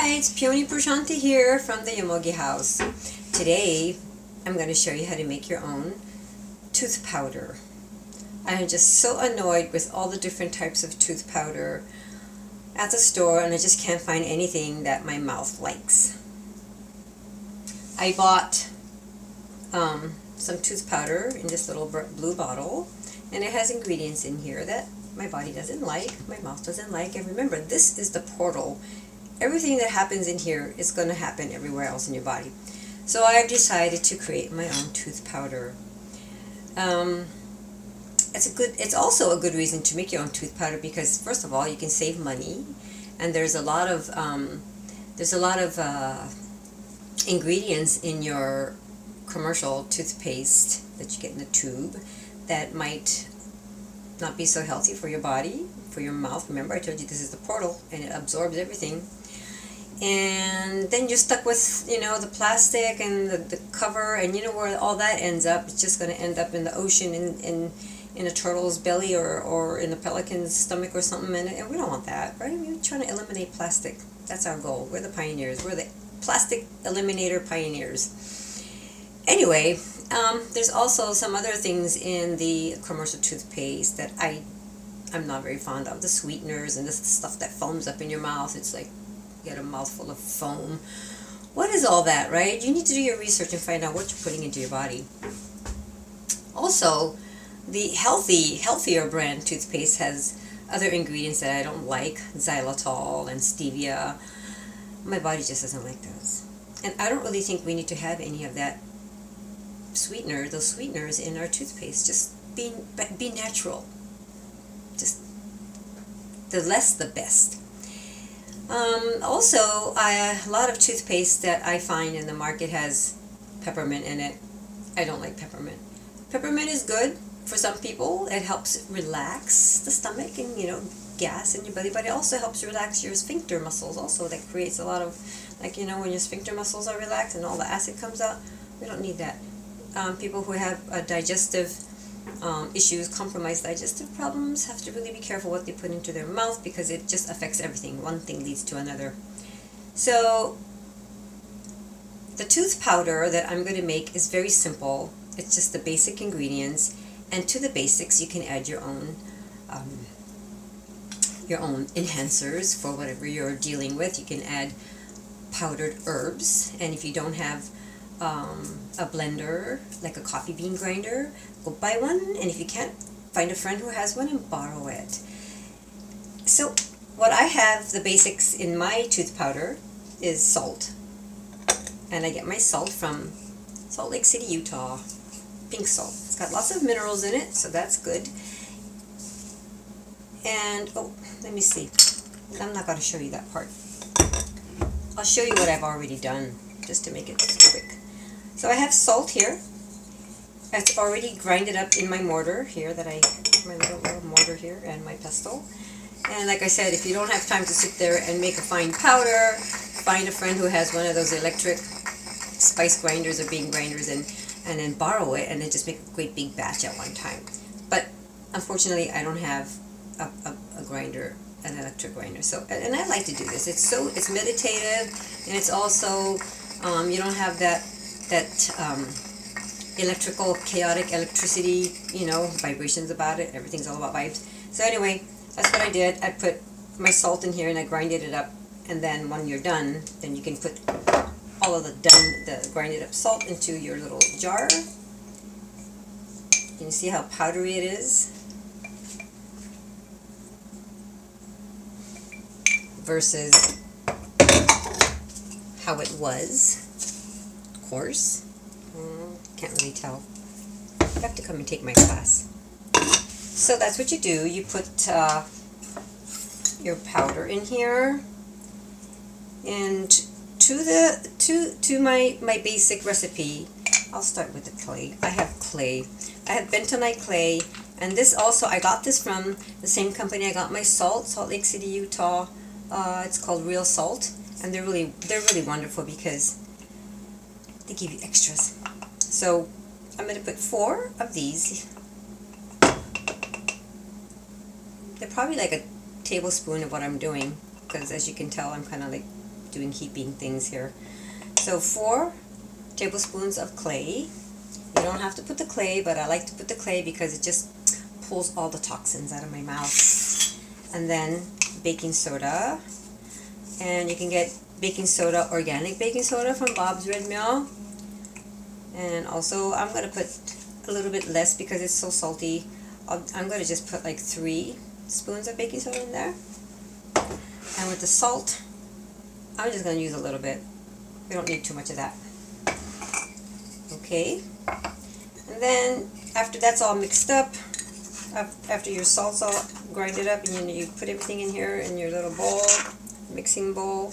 Hi, it's Peony Prashanti here from the Yomogi House. Today, I'm going to show you how to make your own tooth powder. I'm just so annoyed with all the different types of tooth powder at the store, and I just can't find anything that my mouth likes. I bought some tooth powder in this little blue bottle, and it has ingredients in here that my body doesn't like, my mouth doesn't like, and remember, this is the portal. Everything that happens in here is going to happen everywhere else in your body. So I've decided to create my own tooth powder. It's also a good reason to make your own tooth powder because first of all, you can save money, and there's a lot of ingredients in your commercial toothpaste that you get in the tube that might not be so healthy for your body, for your mouth. Remember, I told you this is the portal and it absorbs everything. And then you're stuck with, the plastic and the cover, and you know where all that ends up. It's just going to end up in the ocean, in a turtle's belly, or in a pelican's stomach or something, and we don't want that, right? We're trying to eliminate plastic. That's our goal. We're the pioneers. We're the plastic eliminator pioneers. Anyway, there's also some other things in the commercial toothpaste that I'm not very fond of. The sweeteners and this stuff that foams up in your mouth. It's like you got a mouthful of foam. What is all that, right? You need to do your research and find out what you're putting into your body. Also, the healthier brand toothpaste has other ingredients that I don't like, xylitol and stevia. My body just doesn't like those. And I don't really think we need to have any of that those sweeteners in our toothpaste. Just be natural. Just the less the best. Also, a lot of toothpaste that I find in the market has peppermint in it. I don't like peppermint. Peppermint is good for some people. It helps relax the stomach and, gas in your belly, but it also helps relax your sphincter muscles also. That creates a lot of, when your sphincter muscles are relaxed and all the acid comes out. We don't need that. People who have digestive issues, compromised digestive problems, have to really be careful what they put into their mouth because it just affects everything. One thing leads to another. So the tooth powder that I'm going to make is very simple. It's just the basic ingredients, and to the basics you can add your own enhancers for whatever you're dealing with. You can add powdered herbs, and if you don't have a blender, like a coffee bean grinder, go buy one, and if you can't, find a friend who has one and borrow it. So what I have, the basics in my tooth powder, is salt. And I get my salt from Salt Lake City, Utah. Pink salt. It's got lots of minerals in it, so that's good. And, let me see. I'm not going to show you that part. I'll show you what I've already done, just to make it quick. So I have salt here. It's already grinded up in my mortar here, my little mortar here, and my pestle. And like I said, if you don't have time to sit there and make a fine powder, find a friend who has one of those electric spice grinders or bean grinders, and then borrow it, and then just make a great big batch at one time. But unfortunately, I don't have a grinder, an electric grinder. So, and I like to do this. It's meditative, and it's also you don't have that electrical, chaotic electricity, vibrations about it. Everything's all about vibes. So anyway, that's what I did. I put my salt in here and I grinded it up, and then when you're done, then you can put all of the grinded up salt into your little jar. Can you see how powdery it is? Versus how it was, of course. Can't really tell. You have to come and take my class. So that's what you do. You put your powder in here, and to my basic recipe, I'll start with the clay. I have clay. I have bentonite clay, and this also, I got this from the same company I got my salt, Salt Lake City, Utah. It's called Real Salt, and they're really wonderful because they give you extras. So I'm going to put 4 of these. They're probably like a tablespoon of what I'm doing, because as you can tell, I'm kind of like doing heaping things here. So 4 tablespoons of clay. You don't have to put the clay, but I like to put the clay because it just pulls all the toxins out of my mouth. And then baking soda. And you can get baking soda, organic baking soda from Bob's Red Mill. And also I'm going to put a little bit less because it's so salty. I'm going to just put like 3 spoons of baking soda in there. And with the salt, I'm just going to use a little bit. We don't need too much of that. Okay. And then after that's all mixed up, after your salt's all grinded up, and you put everything in here in your little bowl, mixing bowl.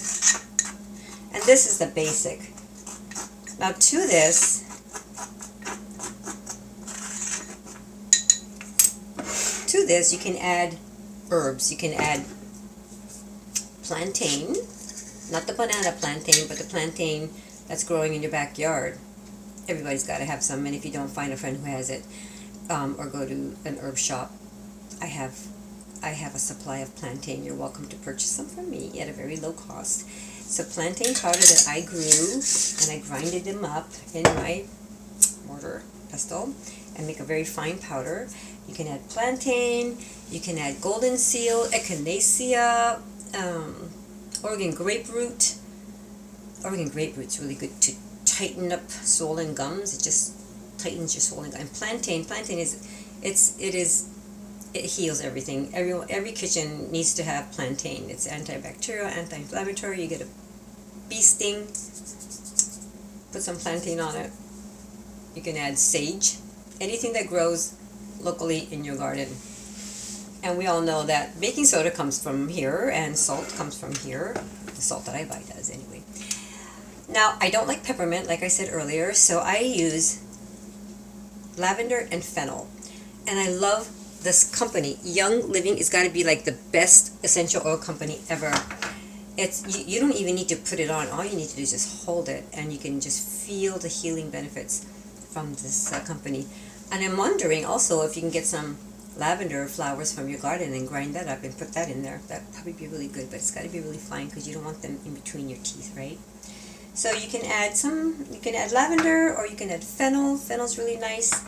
And this is the basic. Now to this you can add herbs. You can add plantain, not the banana plantain, but the plantain that's growing in your backyard. Everybody's got to have some, and if you don't, find a friend who has it, or go to an herb shop. I have a supply of plantain. You're welcome to purchase some from me at a very low cost. So plantain powder that I grew, and I grinded them up in my mortar pestle and make a very fine powder. You can add plantain, you can add golden seal, echinacea, Oregon graperoot. Oregon graperoot's really good to tighten up swollen gums. It just tightens your swollen gums. And plantain it heals everything. Every kitchen needs to have plantain. It's antibacterial, anti-inflammatory. You get a bee sting, put some plantain on it. You can add sage, anything that grows locally in your garden. And we all know that baking soda comes from here and salt comes from here. The salt that I buy does anyway. Now, I don't like peppermint, like I said earlier, so I use lavender and fennel. And I love this company. Young Living has got to be like the best essential oil company ever. You don't even need to put it on. All you need to do is just hold it, and you can just feel the healing benefits from this company. And I'm wondering also if you can get some lavender flowers from your garden and grind that up and put that in there. That'd probably be really good, but it's got to be really fine because you don't want them in between your teeth, right? So you can add lavender, or you can add fennel. Fennel's really nice.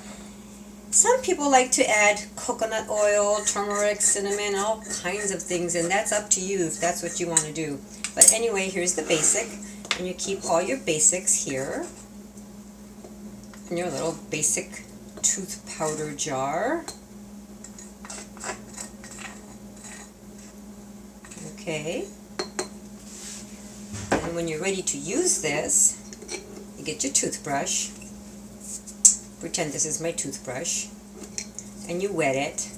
Some people like to add coconut oil, turmeric, cinnamon, all kinds of things, and that's up to you if that's what you want to do. But anyway, here's the basic, and you keep all your basics here in your little basic tooth powder jar. Okay. And when you're ready to use this, you get your toothbrush. Pretend this is my toothbrush, and you wet it,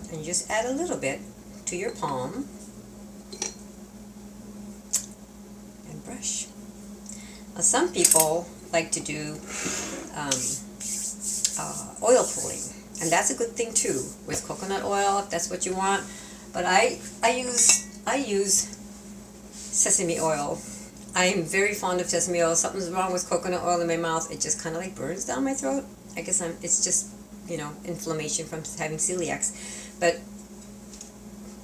and you just add a little bit to your palm and brush. Now, some people like to do oil pulling, and that's a good thing too, with coconut oil if that's what you want. But I use sesame oil. I am very fond of sesame oil. Something's wrong with coconut oil in my mouth. It just kind of like burns down my throat. I guess it's just, inflammation from having celiacs. But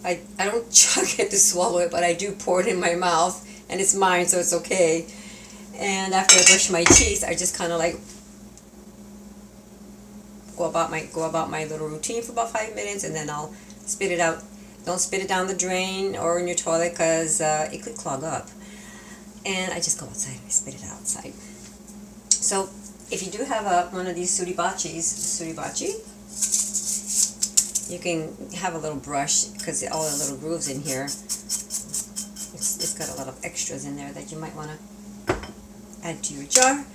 I don't chug it to swallow it, but I do pour it in my mouth, and it's mine, so it's okay. And after I brush my teeth, I just kind of like go about my little routine for about 5 minutes, and then I'll spit it out. Don't spit it down the drain or in your toilet because it could clog up. And I just go outside and I spit it outside. So if you do have one of these suribachis, you can have a little brush because all the little grooves in here, it's got a lot of extras in there that you might want to add to your jar.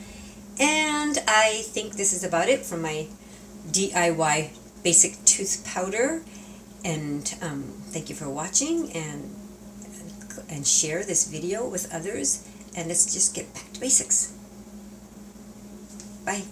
And I think this is about it for my DIY basic tooth powder. And thank you for watching, and share this video with others, and let's just get back to basics. Bye.